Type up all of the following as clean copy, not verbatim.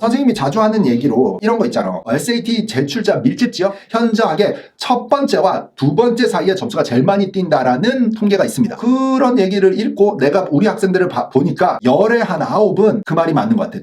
선생님이 자주 하는 얘기로 이런 거 있잖아. SAT 제출자 밀집 지역 현저하게 첫 번째와 두 번째 사이에 점수가 제일 많이 뛴다라는 통계가 있습니다. 그런 얘기를 읽고 내가 우리 학생들을 보니까 열에 한 9은 그 말이 맞는 것 같아.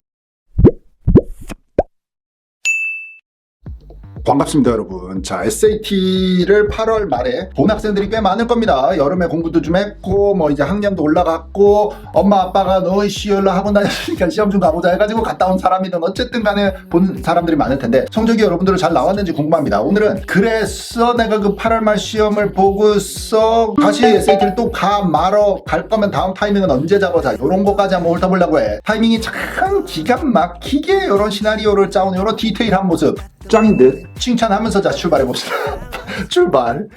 반갑습니다, 여러분. 자, SAT를 8월 말에 본 학생들이 꽤 많을 겁니다. 여름에 공부도 좀 했고, 뭐 이제 학년도 올라갔고, 엄마 아빠가 너 시열로 학원 다니니까 시험 좀 가보자 해가지고 갔다 온 사람이든 어쨌든 간에 본 사람들이 많을 텐데 성적이 여러분들은 잘 나왔는지 궁금합니다. 오늘은 그래서 내가 그 8월 말 시험을 보고서 다시 SAT를 또 말어 갈 거면 다음 타이밍은 언제 잡아자 이런 거까지 한번 훑어보려고 해. 타이밍이 참 기가 막히게 이런 시나리오를 짜온 이런 디테일한 모습 짱인 듯 칭찬하면서 자 출발해봅시다. 출발.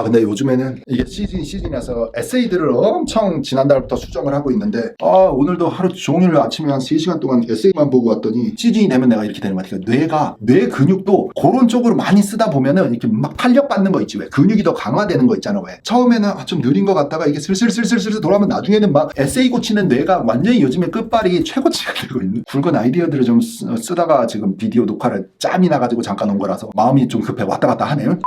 근데 요즘에는 이게 시즌이라서 에세이들을 엄청 지난달부터 수정을 하고 있는데 오늘도 하루 종일 아침에 한 3시간 동안 에세이만 보고 왔더니 시즌이 되면 내가 이렇게 되는 것 같아요. 뇌 근육도 그런 쪽으로 많이 쓰다 보면은 이렇게 막 탄력 받는 거 있지. 왜 근육이 더 강화되는 거 있잖아. 왜 처음에는 좀 느린 것 같다가 이게 슬슬 돌아오면 나중에는 막 에세이 고치는 뇌가 완전히 요즘에 끝발이 최고치가 되고 있는 굵은 아이디어들을 좀 쓰다가 지금 비디오 녹화를 짬이 나가지고 잠깐 온 거라서 마음이 좀 급해 왔다 갔다 하네요.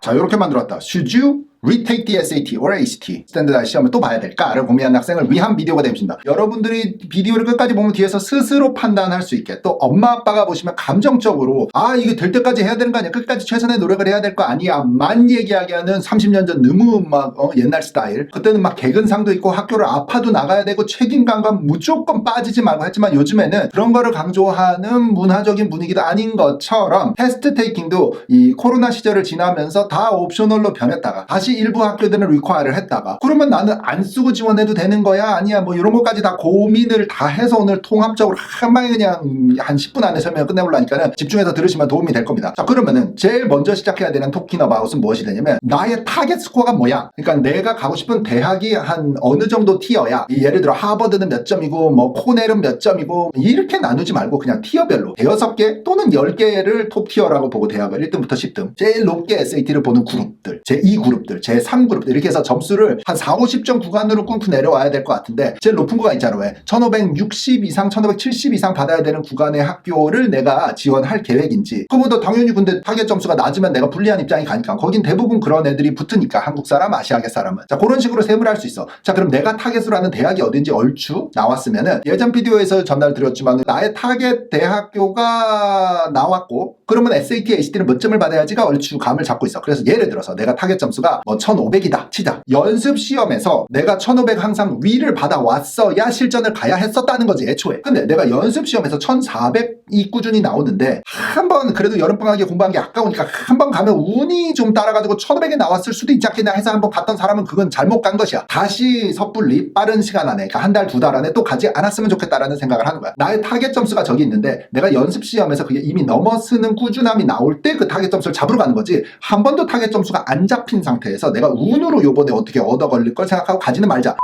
자, 이렇게 만들었다. Should you retake the SAT or ACT? 스탠드드 시험을 또 봐야 될까를 고민하는 학생을 위한 비디오가 됩니다. 여러분들이 비디오를 끝까지 보면 뒤에서 스스로 판단할 수 있게 또 엄마 아빠가 보시면 감정적으로 이게 될 때까지 해야 되는 거 아니야? 끝까지 최선의 노력을 해야 될 거 아니야? 만 얘기하게 하는 30년 전 너무 막 옛날 스타일. 그때는 막 개근상도 있고 학교를 아파도 나가야 되고 책임감과 무조건 빠지지 말고 했지만 요즘에는 그런 거를 강조하는 문화적인 분위기도 아닌 것처럼 테스트 테이킹도 이 코로나 시절을 지나면서 다 옵셔널로 변했다가 다시 일부 학교들은 리ኳ어를 했다가 그러면 나는 안 쓰고 지원해도 되는 거야? 아니야? 뭐 이런 것까지 다 고민을 다 해서 오늘 통합적으로 한 방에 그냥 한 10분 안에 설명을 끝내보려니까는 집중해서 들으시면 도움이 될 겁니다. 자, 그러면은 제일 먼저 시작해야 되는 토킹 어바웃은 무엇이 되냐면 나의 타겟 스코어가 뭐야? 그러니까 내가 가고 싶은 대학이 한 어느 정도 티어야. 예를 들어 하버드는 몇 점이고 뭐 코넬은 몇 점이고 이렇게 나누지 말고 그냥 티어별로 6개 또는 10개를 톱 티어라고 보고 대학을 1등부터 10등 제일 높게 SAT를 보는 그룹들 제2 그룹들 제3그룹들 이렇게 해서 점수를 한 4, 50점 구간으로 끊고 내려와야 될 것 같은데 제일 높은 구간 있잖아. 왜? 1560 이상 1570 이상 받아야 되는 구간의 학교를 내가 지원할 계획인지 그거보다 당연히 근데 타겟 점수가 낮으면 내가 불리한 입장이 가니까 거긴 대부분 그런 애들이 붙으니까 한국 사람 아시아계 사람은 자 그런 식으로 세분을 할 수 있어. 자 그럼 내가 타겟으로 하는 대학이 어딘지 얼추 나왔으면은 예전 비디오에서 전달드렸지만 나의 타겟 대학교가 나왔고 그러면 SAT, ACT는 몇 점을 받아야지가 얼추 감을 잡고 있어. 그래서 예를 들어서 내가 타겟 점수가 뭐 1500이다 치자. 연습 시험에서 내가 1500 항상 위를 받아왔어야 실전을 가야 했었다는 거지 애초에. 근데 내가 연습 시험에서 1400이 꾸준히 나오는데 한번 그래도 여름방학에 공부한 게 아까우니까 한번 가면 운이 좀 따라가지고 1500이 나왔을 수도 있지 않겠냐 해서 한번 갔던 사람은 그건 잘못 간 것이야. 다시 섣불리 빠른 시간 안에 그러니까 한 달, 2달 안에 또 가지 않았으면 좋겠다라는 생각을 하는 거야. 나의 타겟 점수가 저기 있는데 내가 연습 시험에서 그게 이미 넘어서는 꾸준함이 나올 때 그 타겟 점수를 잡으러 가는 거지 한 번도 타겟 점수가 안 잡힌 상태에서 내가 운으로 요번에 어떻게 얻어 걸릴 걸 생각하고 가지는 말자.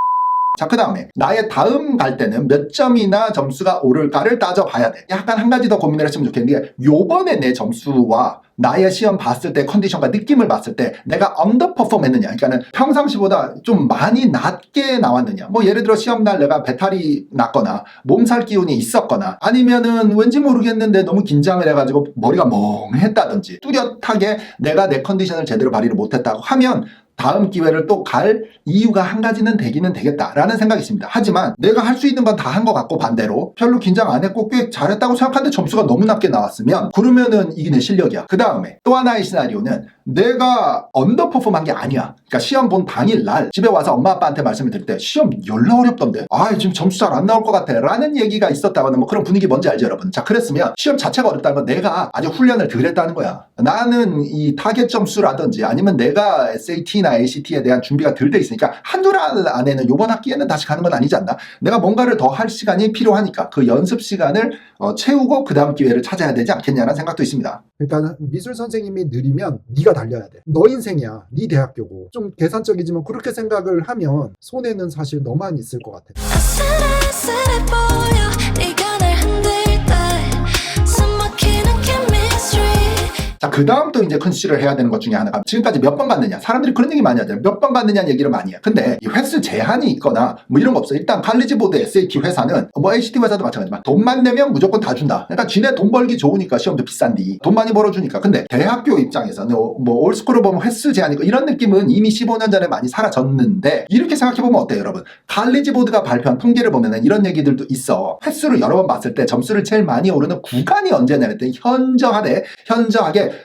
자, 그 다음에 나의 다음 갈 때는 몇 점이나 점수가 오를까를 따져봐야 돼. 약간 한 가지 더 고민을 했으면 좋겠는 게 요번에 내 점수와 나의 시험 봤을 때 컨디션과 느낌을 봤을 때 내가 언더퍼폼 했느냐 그러니까는 평상시보다 좀 많이 낮게 나왔느냐 뭐 예를 들어 시험날 내가 배탈이 났거나 몸살 기운이 있었거나 아니면은 왠지 모르겠는데 너무 긴장을 해가지고 머리가 멍했다든지 뚜렷하게 내가 내 컨디션을 제대로 발휘를 못했다고 하면 다음 기회를 또 갈 이유가 한 가지는 되기는 되겠다라는 생각이 있습니다. 하지만 내가 할 수 있는 건 다 한 것 같고 반대로 별로 긴장 안 했고 꽤 잘했다고 생각하는데 점수가 너무 낮게 나왔으면 그러면은 이게 내 실력이야. 그 다음에 또 하나의 시나리오는 내가 언더퍼폼한 게 아니야. 그러니까 시험 본 당일날 집에 와서 엄마 아빠한테 말씀을 드릴 때 시험 열나 어렵던데 지금 점수 잘 안 나올 것 같아 라는 얘기가 있었다거나 뭐 그런 분위기 뭔지 알죠 여러분? 자 그랬으면 시험 자체가 어렵다는 건 내가 아주 훈련을 덜 했다는 거야. 나는 이 타겟 점수라든지 아니면 내가 SAT나 ACT에 대한 준비가 덜 돼 있으니까 한두 달 안에는 요번 학기에는 다시 가는 건 아니지 않나? 내가 뭔가를 더 할 시간이 필요하니까 그 연습 시간을 채우고 그 다음 기회를 찾아야 되지 않겠냐는 생각도 있습니다. 그러니까 미술 선생님이 느리면 네가 달려야 돼. 너 인생이야. 네 대학교고. 좀 계산적이지만 그렇게 생각을 하면 손해는 사실 너만 있을 것 같아. 아슬아슬해 보여 네가 날 흔들 때 숨막히는 chemistry 자, 그 다음 또 이제 컨시를 해야 되는 것 중에 하나가 지금까지 몇 번 갔느냐. 사람들이 그런 얘기 많이 하잖아요. 몇 번 갔느냐는 얘기를 많이 해요. 근데 이 횟수 제한이 있거나 뭐 이런 거 없어요. 일단 칼리지 보드 SAT 회사는 뭐 HT 회사도 마찬가지지만 돈만 내면 무조건 다 준다. 그러니까 지네 돈 벌기 좋으니까 시험도 비싼디. 돈 많이 벌어주니까. 근데 대학교 입장에서는 뭐 올스쿨을 보면 횟수 제한 있고 이런 느낌은 이미 15년 전에 많이 사라졌는데 이렇게 생각해보면 어때요, 여러분? 칼리지 보드가 발표한 통계를 보면은 이런 얘기들도 있어. 횟수를 여러 번 봤을 때 점수를 제일 많이 오르는 구간이 언제냐 했더니 현저하게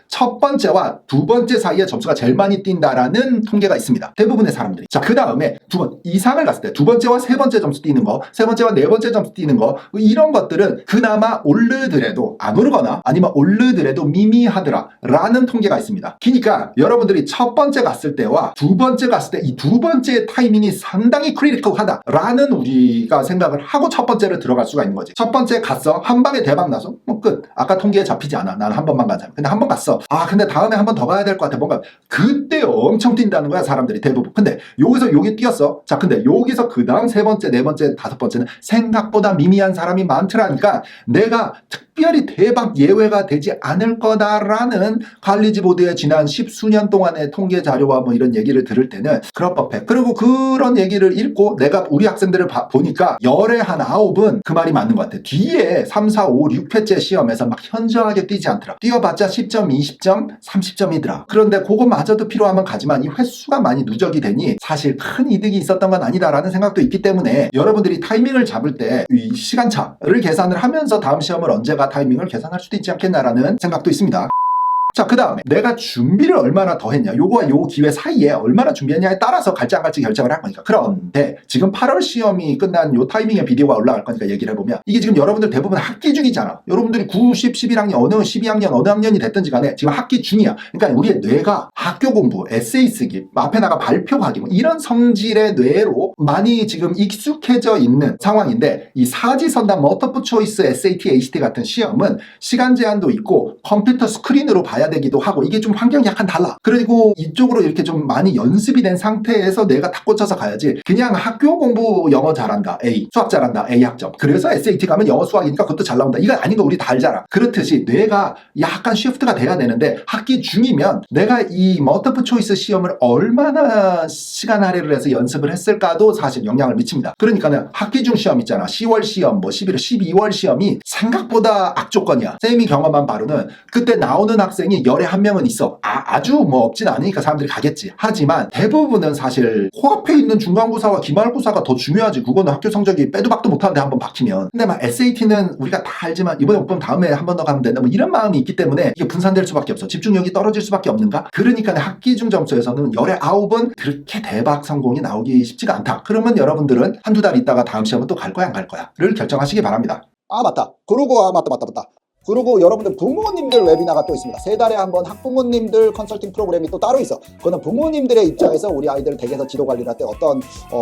첫 번째와 두 번째 사이에 점수가 제일 많이 뛴다라는 통계가 있습니다. 대부분의 사람들이. 자, 그 다음에 두 번 이상을 갔을 때 두 번째와 세 번째 점수 뛰는 거, 세 번째와 네 번째 점수 뛰는 거, 이런 것들은 그나마 오르더라도 안 오르거나 아니면 오르더라도 미미하더라라는 통계가 있습니다. 그러니까 여러분들이 첫 번째 갔을 때와 두 번째 갔을 때 이 두 번째 타이밍이 상당히 크리티컬하다라는 우리가 생각을 하고 첫 번째를 들어갈 수가 있는 거지. 첫 번째 갔어. 한 방에 대박 나서 뭐 끝. 아까 통계에 잡히지 않아. 나는 한 번만 가자. 근데 한 번 갔어. 아, 근데 다음에 한 번 더 가야 될 것 같아. 뭔가 그때 엄청 뛴다는 거야, 사람들이 대부분. 근데 여기서 여기 뛰었어. 자, 근데 여기서 그 다음 세 번째, 네 번째, 다섯 번째는 생각보다 미미한 사람이 많더라니까 내가 특별히 대박 예외가 되지 않을 거다라는 칼리지 보드의 지난 10수년 동안의 통계 자료와 뭐 이런 얘기를 들을 때는 그럴 법해. 그리고 그런 얘기를 읽고 내가 우리 학생들을 보니까 열에 한 9은 그 말이 맞는 것 같아. 뒤에 3, 4, 5, 6회째 시험에서 막 현저하게 뛰지 않더라. 뛰어봤자 10점, 20점, 30점이더라. 그런데 그거마저도 필요하면 가지만 이 횟수가 많이 누적이 되니 사실 큰 이득이 있었던 건 아니다라는 생각도 있기 때문에 여러분들이 타이밍을 잡을 때 이 시간차를 계산을 하면서 다음 시험을 언제가 타이밍을 계산할 수도 있지 않겠나라는 생각도 있습니다. 자, 그 다음에 내가 준비를 얼마나 더 했냐, 요거와 요 기회 사이에 얼마나 준비했냐에 따라서 갈지 안 갈지 결정을 할 거니까. 그런데 지금 8월 시험이 끝난 요 타이밍에 비디오가 올라갈 거니까 얘기를 해보면 이게 지금 여러분들 대부분 학기 중이잖아. 여러분들이 9, 10, 11학년 어느 12학년 어느 학년이 됐든지 간에 지금 학기 중이야. 그러니까 우리의 뇌가 학교 공부, 에세이 쓰기, 앞에 나가 발표하기 뭐 이런 성질의 뇌로 많이 지금 익숙해져 있는 상황인데 이 사지선답 머터프 초이스 SAT, HT 같은 시험은 시간 제한도 있고 컴퓨터 스크린으로 봐야 되기도 하고 이게 좀 환경이 약간 달라. 그리고 이쪽으로 이렇게 좀 많이 연습이 된 상태에서 내가 탁 꽂혀서 가야지 그냥 학교 공부 영어 잘한다 A, 수학 잘한다 A 학점, 그래서 SAT 가면 영어 수학이니까 그것도 잘 나온다, 이건 아닌 거 우리 다 알잖아. 그렇듯이 뇌가 약간 쉬프트가 돼야 되는데 학기 중이면 내가 이 머터프 초이스 시험을 얼마나 시간 할애를 해서 연습을 했을까도 사실 영향을 미칩니다. 그러니까는 학기 중 시험 있잖아. 10월 시험, 뭐 11월, 12월 시험이 생각보다 악조건이야. 쌤이 경험한 바로는 그때 나오는 학생이 열에 한 명은 있어. 아주 뭐 없진 않으니까 사람들이 가겠지. 하지만 대부분은 사실 코앞에 있는 중간고사와 기말고사가 더 중요하지. 그거는 학교 성적이 빼도 박도 못하는데 한번 박히면. 근데 막 SAT는 우리가 다 알지만 이번에 못 보면 다음에 한 번 더 가면 된다, 뭐 이런 마음이 있기 때문에 이게 분산될 수밖에 없어. 집중력이 떨어질 수밖에 없는가? 그러니까 학기 중 점수에서는 열에 9은 그렇게 대박 성공이 나오기 쉽지가 않다. 그러면 여러분들은 한두 달 있다가 다음 시험은 또 갈 거야 안 갈 거야 를 결정하시기 바랍니다. 아, 맞다. 그러고, 맞다. 그리고 여러분들 부모님들 웨비나가 또 있습니다. 3달에 한 번 학부모님들 컨설팅 프로그램이 또 따로 있어. 그거는 부모님들의 입장에서 우리 아이들 댁에서 지도 관리를 할 때 어떤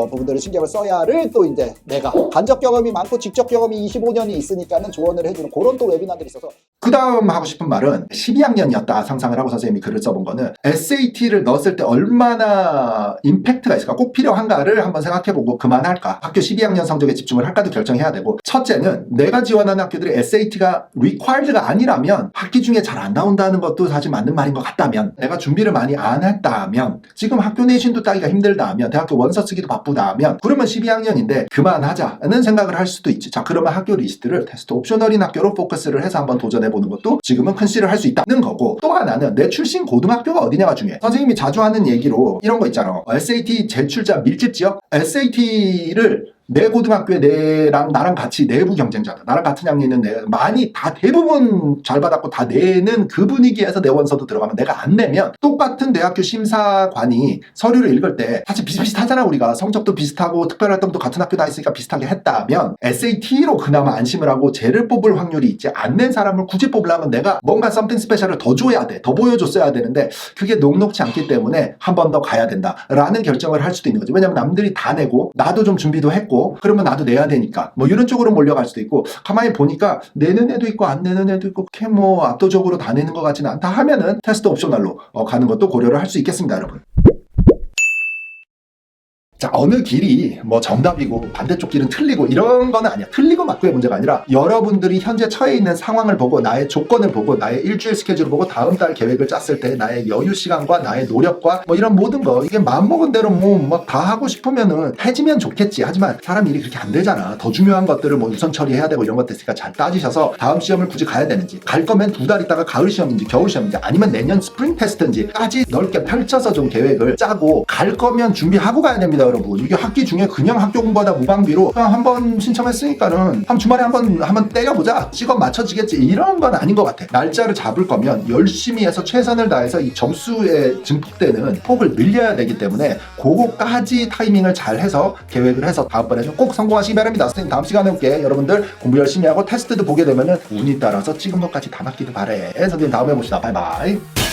부분들을 신경을 써야를 또 이제 내가 간접 경험이 많고 직접 경험이 25년이 있으니까는 조언을 해주는 그런 또 웨비나들이 있어서. 그 다음 하고 싶은 말은 12학년이었다 상상을 하고 선생님이 글을 써본 거는 SAT를 넣었을 때 얼마나 임팩트가 있을까, 꼭 필요한가를 한번 생각해보고 그만할까, 학교 12학년 성적에 집중을 할까도 결정해야 되고, 첫째는 내가 지원하는 학교들이 SAT가 required가 아니라면 학기 중에 잘 안 나온다는 것도 사실 맞는 말인 것 같다면, 내가 준비를 많이 안 했다면, 지금 학교 내신도 따기가 힘들다면, 대학교 원서 쓰기도 바쁘다면, 그러면 12학년인데 그만하자는 생각을 할 수도 있지. 자, 그러면 학교 리스트를 테스트 옵셔널인 학교로 포커스를 해서 한번 도전해보는 것도 지금은 컨시를 할 수 있다는 거고, 또 하나는 내 출신 고등학교가 어디냐가 중요해. 선생님이 자주 하는 얘기로 이런 거 있잖아. SAT 제출자 밀집 지역? SAT를 내 고등학교에 나랑 같이 내부 경쟁자다, 나랑 같은 학년은 많이 다 대부분 잘 받았고 다 내는 그 분위기에서 내 원서도 들어가면 내가 안 내면 똑같은 대학교 심사관이 서류를 읽을 때 사실 비슷비슷하잖아. 우리가 성적도 비슷하고 특별활동도 같은 학교 다녔으니까 비슷하게 했다면 SAT로 그나마 안심을 하고 쟤를 뽑을 확률이 있지, 안 낸 사람을 굳이 뽑으려면 내가 뭔가 썸띵 스페셜을 더 줘야 돼, 더 보여줬어야 되는데 그게 녹록치 않기 때문에 한 번 더 가야 된다라는 결정을 할 수도 있는 거지. 왜냐면 남들이 다 내고 나도 좀 준비도 했고 그러면 나도 내야 되니까 뭐 이런 쪽으로 몰려갈 수도 있고, 가만히 보니까 내는 애도 있고 안 내는 애도 있고 그렇게 뭐 압도적으로 다 내는 것 같지는 않다 하면은 테스트 옵셔널로 가는 것도 고려를 할 수 있겠습니다, 여러분. 자, 어느 길이 뭐 정답이고 반대쪽 길은 틀리고 이런 거는 아니야. 틀리고 맞고의 문제가 아니라 여러분들이 현재 처해 있는 상황을 보고 나의 조건을 보고 나의 일주일 스케줄을 보고 다음 달 계획을 짰을 때 나의 여유 시간과 나의 노력과 뭐 이런 모든 거 이게 마음먹은 대로 뭐 막 다 하고 싶으면은 해지면 좋겠지. 하지만 사람 일이 그렇게 안 되잖아. 더 중요한 것들을 뭐 우선 처리해야 되고 이런 것들 있으니까 잘 따지셔서 다음 시험을 굳이 가야 되는지, 갈 거면 2달 있다가 가을 시험인지 겨울 시험인지 아니면 내년 스프링 테스트인지까지 넓게 펼쳐서 좀 계획을 짜고 갈 거면 준비하고 가야 됩니다, 여러분. 이게 학기 중에 그냥 학교 공부하다 무방비로 그냥 한번 신청했으니까는 한 주말에 한번 때려보자, 찍어 맞춰지겠지, 이런 건 아닌 것 같아. 날짜를 잡을 거면 열심히 해서 최선을 다해서 이 점수에 증폭되는 폭을 늘려야 되기 때문에 그거까지 타이밍을 잘 해서 계획을 해서 다음번에는 꼭 성공하시기 바랍니다. 선생님 다음 시간에 올게. 여러분들 공부 열심히 하고 테스트도 보게 되면은 운이 따라서 찍은 것까지 다 맞기도 바래. 선생님 다음에 봅시다. 바이바이.